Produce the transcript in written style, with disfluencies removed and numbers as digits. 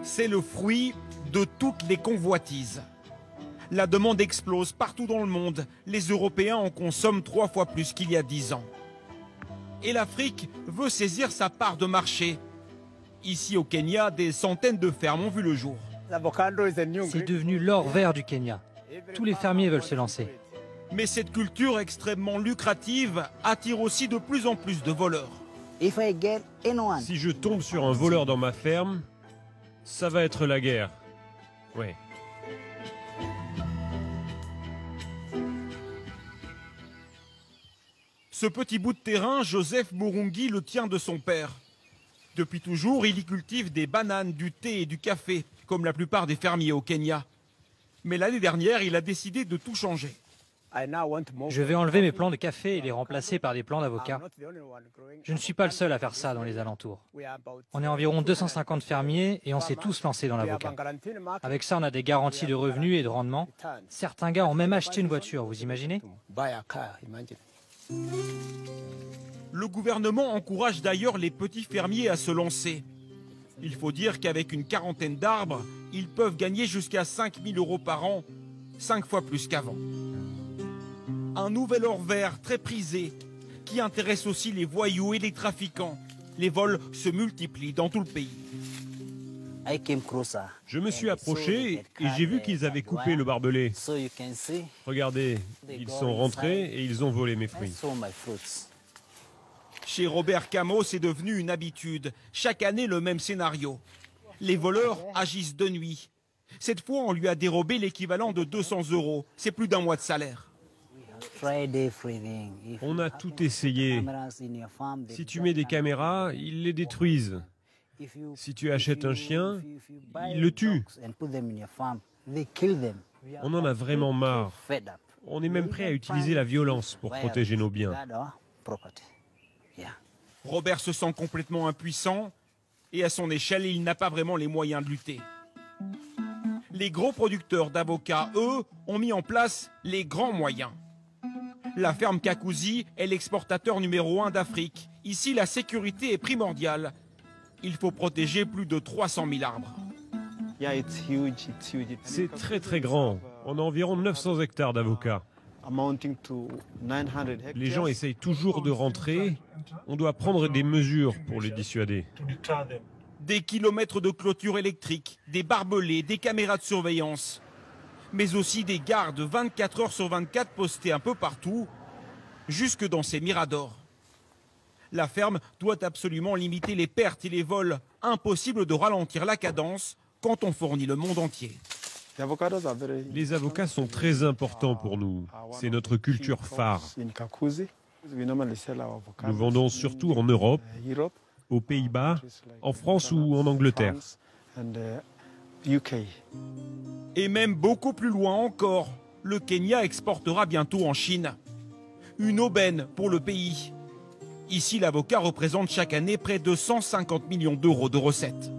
C'est le fruit de toutes les convoitises. La demande explose partout dans le monde. Les Européens en consomment 3 fois plus qu'il y a 10 ans. Et l'Afrique veut saisir sa part de marché. Ici au Kenya, des centaines de fermes ont vu le jour. C'est devenu l'or vert du Kenya. Tous les fermiers veulent se lancer. Mais cette culture extrêmement lucrative attire aussi de plus en plus de voleurs. Si je tombe sur un voleur dans ma ferme, ça va être la guerre. Ouais. Ce petit bout de terrain, Joseph Murungi le tient de son père. Depuis toujours, il y cultive des bananes, du thé et du café, comme la plupart des fermiers au Kenya. Mais l'année dernière, il a décidé de tout changer. Je vais enlever mes plants de café et les remplacer par des plants d'avocat. Je ne suis pas le seul à faire ça dans les alentours. On est environ 250 fermiers et on s'est tous lancés dans l'avocat. Avec ça, on a des garanties de revenus et de rendement. Certains gars ont même acheté une voiture, vous imaginez? Le gouvernement encourage d'ailleurs les petits fermiers à se lancer. Il faut dire qu'avec une quarantaine d'arbres, ils peuvent gagner jusqu'à 5 000 € par an, 5 fois plus qu'avant. Un nouvel or vert très prisé, qui intéresse aussi les voyous et les trafiquants. Les vols se multiplient dans tout le pays. Je me suis approché et j'ai vu qu'ils avaient coupé le barbelé. Regardez, ils sont rentrés et ils ont volé mes fruits. Chez Robert Camo, c'est devenu une habitude. Chaque année, le même scénario. Les voleurs agissent de nuit. Cette fois, on lui a dérobé l'équivalent de 200 €. C'est plus d'1 mois de salaire. On a tout essayé. Si tu mets des caméras, ils les détruisent. Si tu achètes un chien, ils le tuent. On en a vraiment marre. On est même prêt à utiliser la violence pour protéger nos biens. Robert se sent complètement impuissant et à son échelle, il n'a pas vraiment les moyens de lutter. Les gros producteurs d'avocats, eux, ont mis en place les grands moyens. La ferme Kakuzi est l'exportateur numéro 1 d'Afrique. Ici, la sécurité est primordiale. Il faut protéger plus de 300 000 arbres. C'est très très grand. On a environ 900 hectares d'avocats. Les gens essayent toujours de rentrer. On doit prendre des mesures pour les dissuader. Des kilomètres de clôture électrique, des barbelés, des caméras de surveillance, mais aussi des gardes 24 heures sur 24 postés un peu partout, jusque dans ces miradors. La ferme doit absolument limiter les pertes et les vols. Impossible de ralentir la cadence quand on fournit le monde entier. Les avocats sont très importants pour nous. C'est notre culture phare. Nous vendons surtout en Europe, aux Pays-Bas, en France ou en Angleterre. Et même beaucoup plus loin encore, le Kenya exportera bientôt en Chine. Une aubaine pour le pays. Ici, l'avocat représente chaque année près de 150 millions € de recettes.